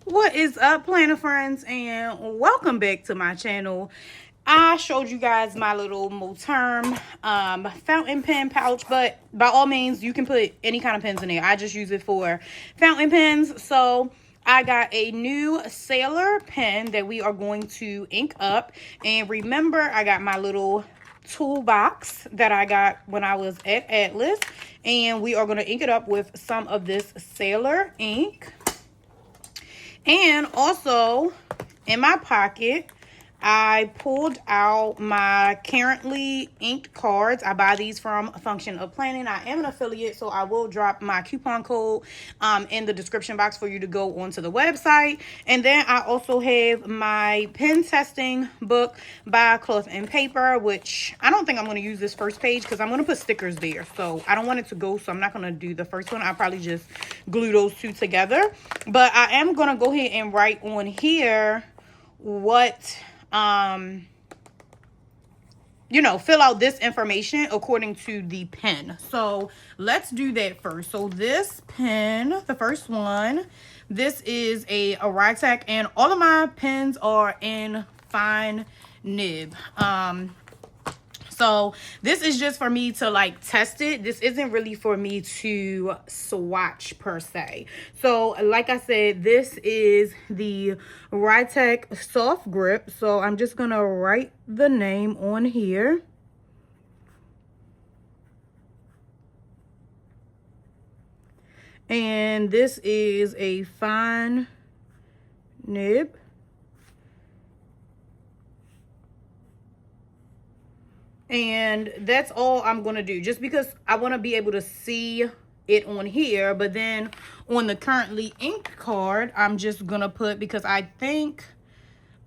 What is up, planner friends, and welcome back to my channel. I showed you guys my little Moterm fountain pen pouch, but by all means you can put any kind of pens in there. I just use it for fountain pens. So I got a new Sailor pen that we are going to ink up. And remember, I got my little toolbox that I got when I was at Atlas, and we are going to ink it up with some of this Sailor ink. And also, in my pocket, I pulled out my currently inked cards. I buy these from Function of Planning. I am an affiliate, so I will drop my coupon code in the description box for you to go onto the website. And then I also have my pen testing book by Cloth and Paper, which I don't think I'm going to use this first page because I'm going to put stickers there. So I don't want it to go, so I'm not going to do the first one. I'll probably just glue those two together. But I am going to go ahead and write on here what fill out this information according to the pen. So let's do that first. So this pen, the first one, this is a Rytec, and all of my pens are in fine nib. So this is just for me to like test it. This isn't really for me to swatch per se. So like I said, this is the Rytec soft grip. So I'm just gonna write the name on here. And this is a fine nib. And that's all I'm going to do, just because I want to be able to see it on here. But then on the currently inked card, I'm just going to put, because I think,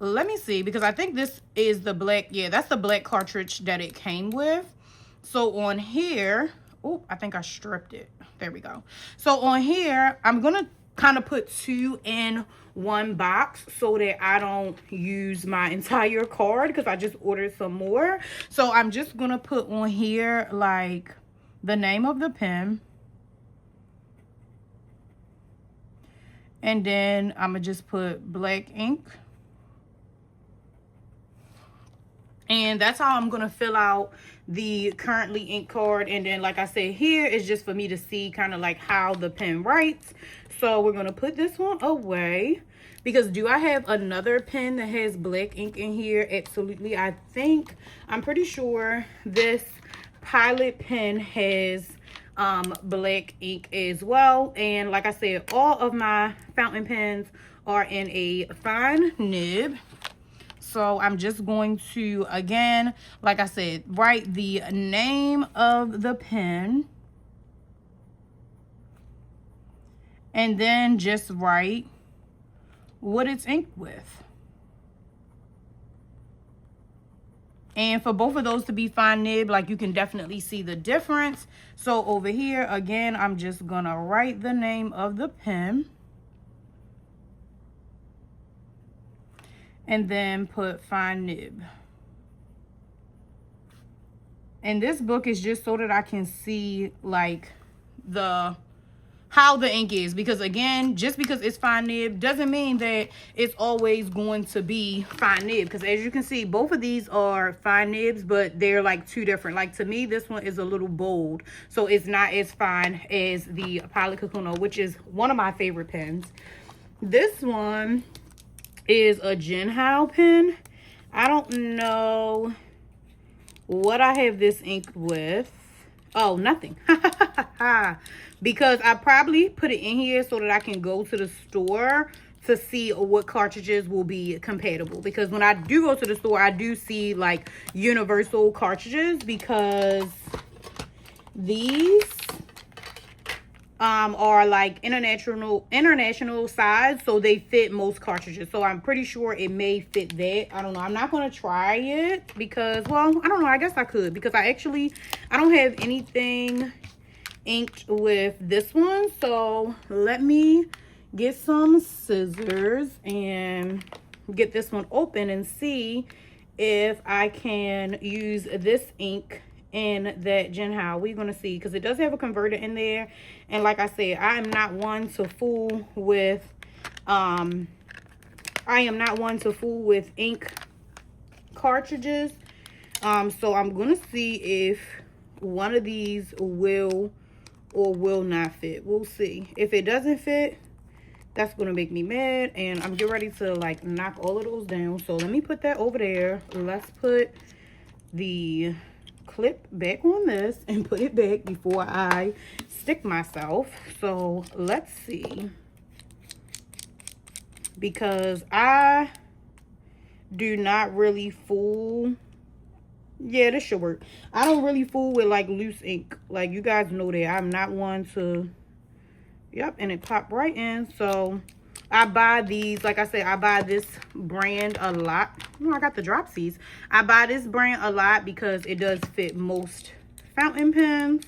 let me see, because I think this is the black, yeah, that's the black cartridge that it came with. So on here, oh, I think I stripped it. There we go. So on here, I'm going to kind of put two in one box so that I don't use my entire card, because I just ordered some more. So I'm just gonna put on here like the name of the pen, and then I'm gonna just put black ink, and that's how I'm gonna fill out the currently ink card. And then like I said, here is just for me to see kind of like how the pen writes. So we're gonna put this one away, because do I have another pen that has black ink in here? Absolutely. I'm pretty sure this Pilot pen has black ink as well. And like I said, all of my fountain pens are in a fine nib. So I'm just going to, again, like I said, write the name of the pen, and then just write what it's inked with. And for both of those to be fine nib, like you can definitely see the difference. So over here, again, I'm just gonna write the name of the pen, and then put fine nib. And this book is just so that I can see like how the ink is, because again, just because it's fine nib doesn't mean that it's always going to be fine nib, because as you can see, both of these are fine nibs, but they're like two different. Like to me, this one is a little bold, so it's not as fine as the Pilot Kakuno, which is one of my favorite pens. This one is a Jinhao pen. I don't know what I have this ink with. Oh, nothing. Because I probably put it in here so that I can go to the store to see what cartridges will be compatible. Because when I do go to the store, I do see like universal cartridges, because these are like international size, so they fit most cartridges. So I'm pretty sure it may fit that. I don't know. I'm not going to try it because, well, I don't know. I guess I could, because I don't have anything inked with this one. So let me get some scissors and get this one open and see if I can use this ink in that Jinhao. We're going to see, because it does have a converter in there. And like I said, I am not one to fool with I am not one to fool with ink cartridges. So I'm gonna see if one of these will or will not fit. We'll see. If it doesn't fit, that's gonna make me mad, and I'm getting ready to like knock all of those down. So let me put that over there. Let's put the clip back on this and put it back before I stick myself. So let's see, because I do not really fool. Yeah, this should work. I don't really fool with like loose ink. Like, you guys know that I'm not one to. Yep, and it popped right in. So I buy these, like I said, I buy this brand a lot. Oh, I got the dropsies. I buy this brand a lot because it does fit most fountain pens.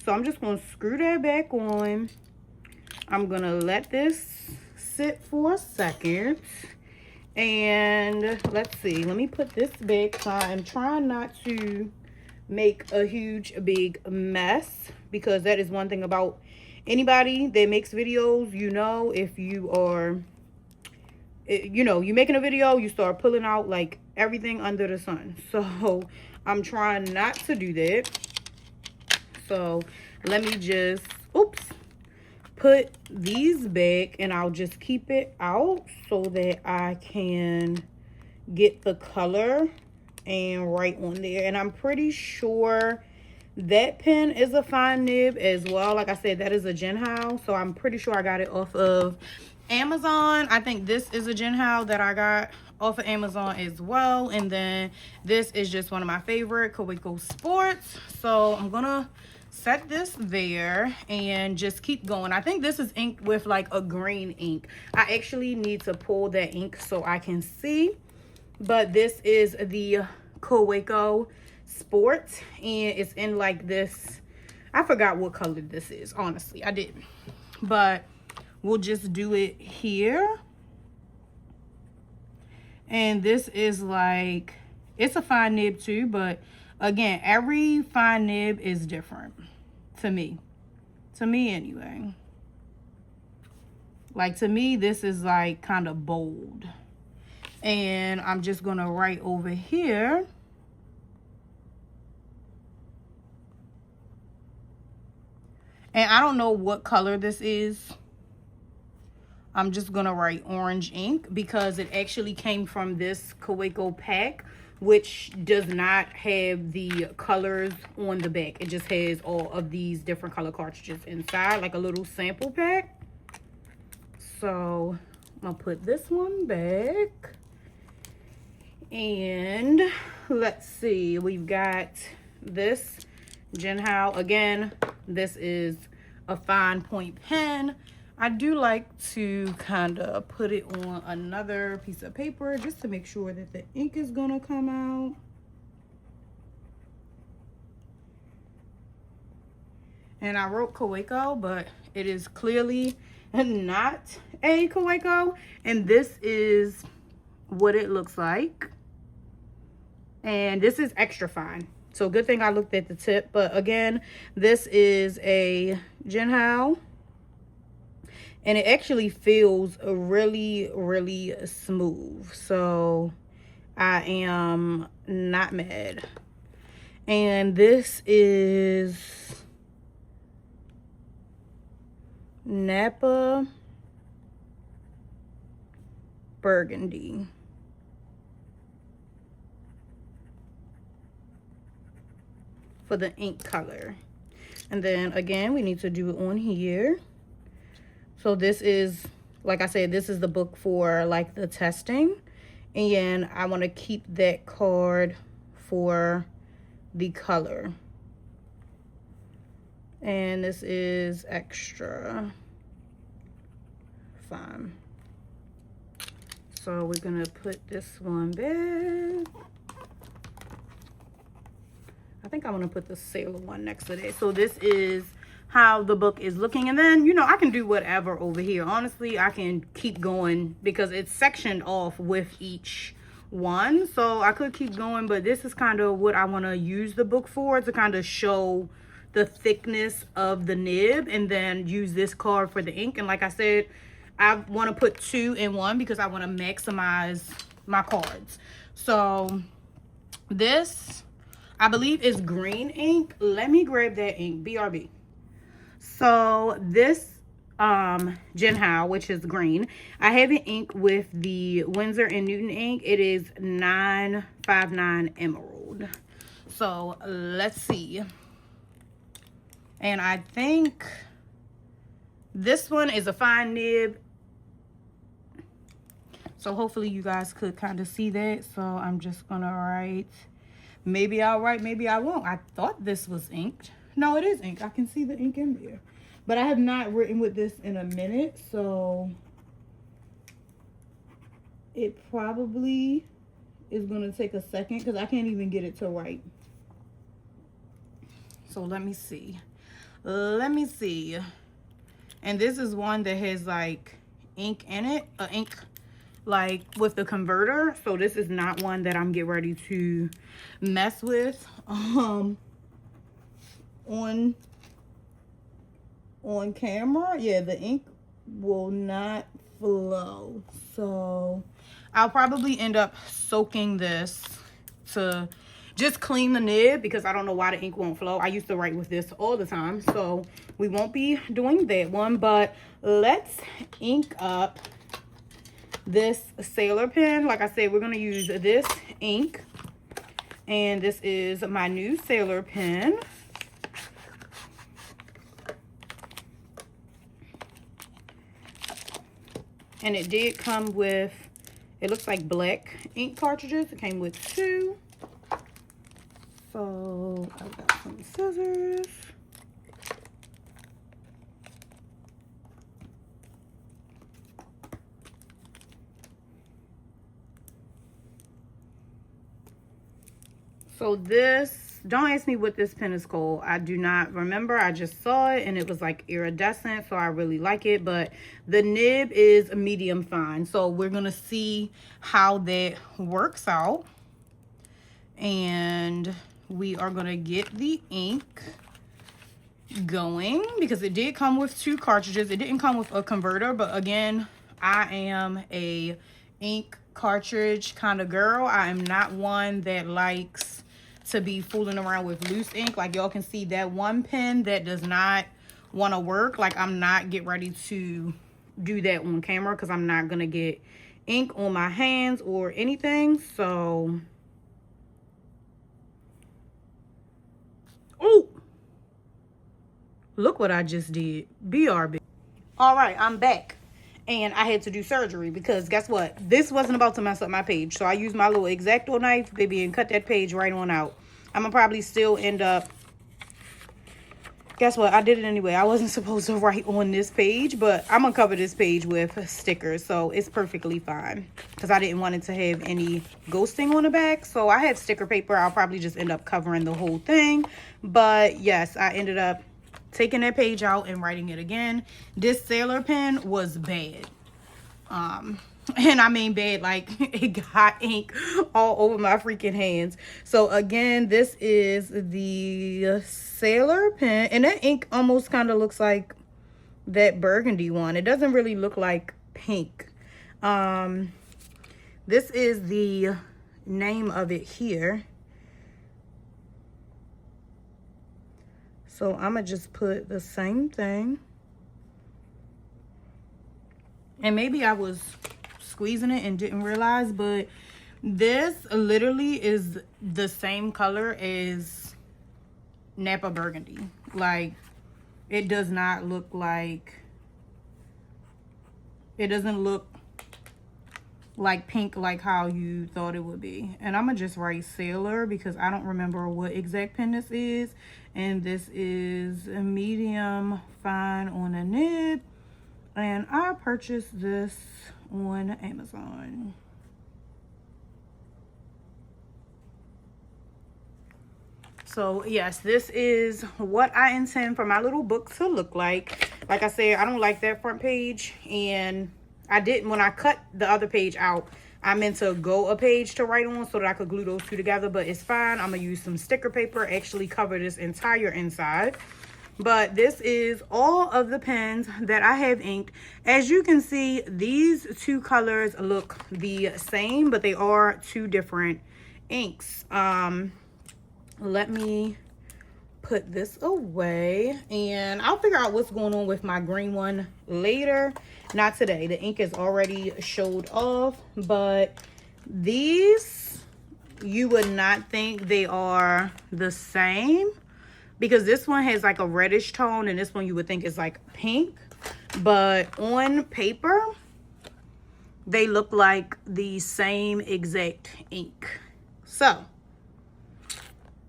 So I'm just going to screw that back on. I'm going to let this sit for a second. And let's see, let me put this back. So I'm trying not to make a huge big mess, because that is one thing about anybody that makes videos. You know, if you are, you know, you making a video, you start pulling out like everything under the sun. So I'm trying not to do that. So let me just, oops, put these back, and I'll just keep it out so that I can get the color and write on there. And I'm pretty sure that pen is a fine nib as well. Like I said, that is a Jinhao, so I'm pretty sure I got it off of Amazon. I think this is a Jinhao that I got off of Amazon as well. And then this is just one of my favorite, Kakuno Sports. So I'm gonna set this there and just keep going. I think this is ink with like a green ink. I actually need to pull that ink so I can see, but this is the Kakuno Sport, and it's in like this, I forgot what color this is, honestly, I didn't, but we'll just do it here. And this is like, it's a fine nib too, but again, every fine nib is different to me anyway. Like, to me, this is like kind of bold. And I'm just gonna write over here. And I don't know what color this is. I'm just gonna write orange ink because it actually came from this Kakuno pack, which does not have the colors on the back. It just has all of these different color cartridges inside, like a little sample pack. So I'm gonna put this one back. And let's see, we've got this Jinhao. Again, this is a fine point pen. I do like to kind of put it on another piece of paper just to make sure that the ink is gonna come out. And I wrote Kakuno, but it is clearly not a Kakuno. And this is what it looks like. And this is extra fine. So good thing I looked at the tip. But again, this is a Jinhao. And it actually feels really, really smooth. So I am not mad. And this is Napa Burgundy. For the ink color. And then again, we need to do it on here. So this is, like I said, this is the book for like the testing. And I want to keep that card for the color. And this is extra fine. So we're going to put this one back. I think I'm going to put the sailor one next to that. So this is how the book is looking. And then, you know, I can do whatever over here. Honestly, I can keep going because it's sectioned off with each one. So I could keep going, but this is kind of what I want to use the book for, to kind of show the thickness of the nib, and then use this card for the ink. And like I said, I want to put 2 in one because I want to maximize my cards. So this, I believe, is green ink. Let me grab that ink. BRB. So this Jinhao, which is green, I have an ink with the Winsor & Newton ink. It is 959 Emerald. So let's see. And I think this one is a fine nib. So hopefully you guys could kind of see that. So I'm just gonna write, maybe I'll write, maybe I won't. I thought this was inked. No, it is ink. I can see the ink in there. But I have not written with this in a minute, so it probably is gonna take a second because I can't even get it to write. So let me see. Let me see. And this is one that has like ink in it, ink like with the converter. So this is not one that I'm getting ready to mess with on camera. Yeah, the ink will not flow. So I'll probably end up soaking this to just clean the nib because I don't know why the ink won't flow. I used to write with this all the time, so we won't be doing that one. But let's ink up this sailor pen. Like I said, we're going to use this ink, and this is my new sailor pen. And it did come with, it looks like black ink cartridges. It came with 2. So I've got some scissors. So this, don't ask me what this pen is called. I do not remember. I just saw it and it was like iridescent, so I really like it. But the nib is a medium fine. So we're going to see how that works out. And we are going to get the ink going because it did come with 2 cartridges. It didn't come with a converter, but again, I am a ink cartridge kind of girl. I am not one that likes to be fooling around with loose ink. Like y'all can see that one pen that does not want to work. Like I'm not get ready to do that on camera because I'm not going to get ink on my hands or anything. So, oh, look what I just did. BRB. All right, I'm back. And I had to do surgery because guess what? This wasn't about to mess up my page. So I used my little X-Acto knife, baby, and cut that page right on out. I'm going to probably still end up... Guess what? I did it anyway. I wasn't supposed to write on this page, but I'm going to cover this page with stickers. So it's perfectly fine because I didn't want it to have any ghosting on the back. So I have sticker paper. I'll probably just end up covering the whole thing. But yes, I ended up taking that page out and writing it again. This sailor pen was bad. And I mean bad, like it got ink all over my freaking hands. So again, this is the sailor pen, and that ink almost kind of looks like that burgundy one. It doesn't really look like pink. This is the name of it here. So I'm gonna just put the same thing. And maybe I was squeezing it and didn't realize, but this literally is the same color as Napa Burgundy. Like, it does not look like, it doesn't look like pink like how you thought it would be. And I'm gonna just write Sailor because I don't remember what exact pen this is. And this is a medium fine on a nib. And I purchased this on Amazon. So yes, this is what I intend for my little book to look like. Like I said, I don't like that front page, and I didn't, when I cut the other page out, I meant to go a page to write on so that I could glue those two together, but it's fine. I'm gonna use some sticker paper, actually cover this entire inside. But this is all of the pens that I have inked. As you can see, these two colors look the same, but they are two different inks. Let me put this away, and I'll figure out what's going on with my green one later. Not today. The ink is already showed off, but these, you would not think they are the same, because this one has like a reddish tone and this one you would think is like pink, but on paper they look like the same exact ink. So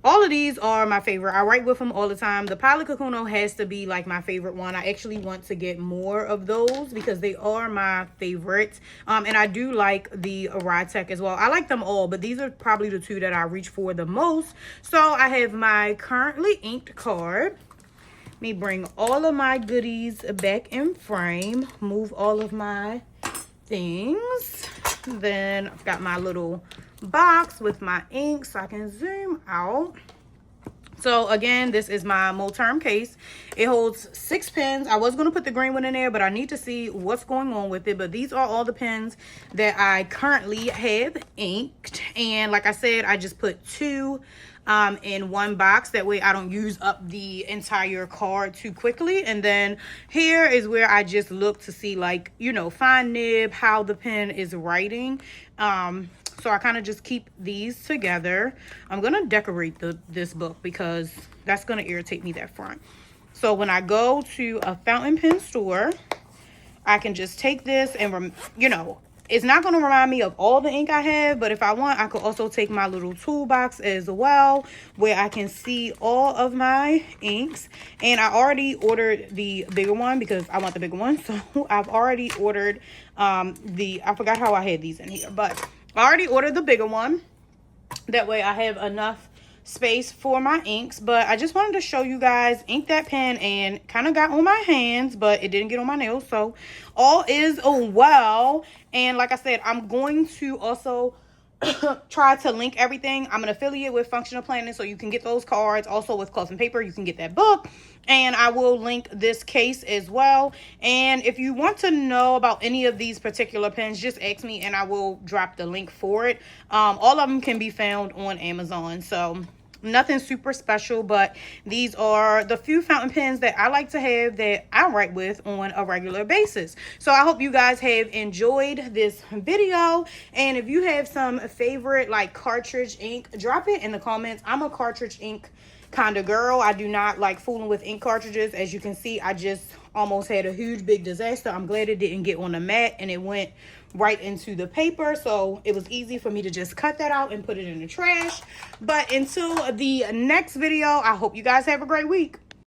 all of these are my favorite. I write with them all the time. The Pilot Kakuno has to be like my favorite one. I actually want to get more of those because they are my favorites. And I do like the Tech as well. I like them all, but these are probably the two that I reach for the most. So I have my currently inked card. Let me bring all of my goodies back in frame. Move all of my things. Then I've got my little box with my ink so I can zoom out. So again, this is my Moterm case. It holds 6 pens. I was going to put the green one in there, but I need to see what's going on with it. But these are all the pens that I currently have inked. And like I said, I just put 2 in one box. That way I don't use up the entire card too quickly. And then here is where I just look to see, like, you know, fine nib, how the pen is writing. So I kind of just keep these together. I'm going to decorate this book because that's going to irritate me that front. So when I go to a fountain pen store, I can just take this and, you know, it's not going to remind me of all the ink I have, but if I want, I could also take my little toolbox as well, where I can see all of my inks. And I already ordered the bigger one because I want the bigger one. So I've already ordered I forgot how I had these in here, but I already ordered the bigger one. That way I have enough space for my inks. But I just wanted to show you guys, ink that pen, and kind of got on my hands, but it didn't get on my nails. So all is well. And like I said, I'm going to also try to link everything. I'm an affiliate with Functional Planning, so you can get those cards. Also with Cloth and Paper, you can get that book. And I will link this case as well. And if you want to know about any of these particular pens, just ask me and I will drop the link for it. All of them can be found on Amazon. So nothing super special, but these are the few fountain pens that I like to have that I write with on a regular basis. So I hope you guys have enjoyed this video, and if you have some favorite like cartridge ink, drop it in the comments. I'm a cartridge ink kind of girl. I do not like fooling with ink cartridges. As you can see, I just almost had a huge big disaster. I'm glad it didn't get on the mat and it went right into the paper, so it was easy for me to just cut that out and put it in the trash. But until the next video, I hope you guys have a great week.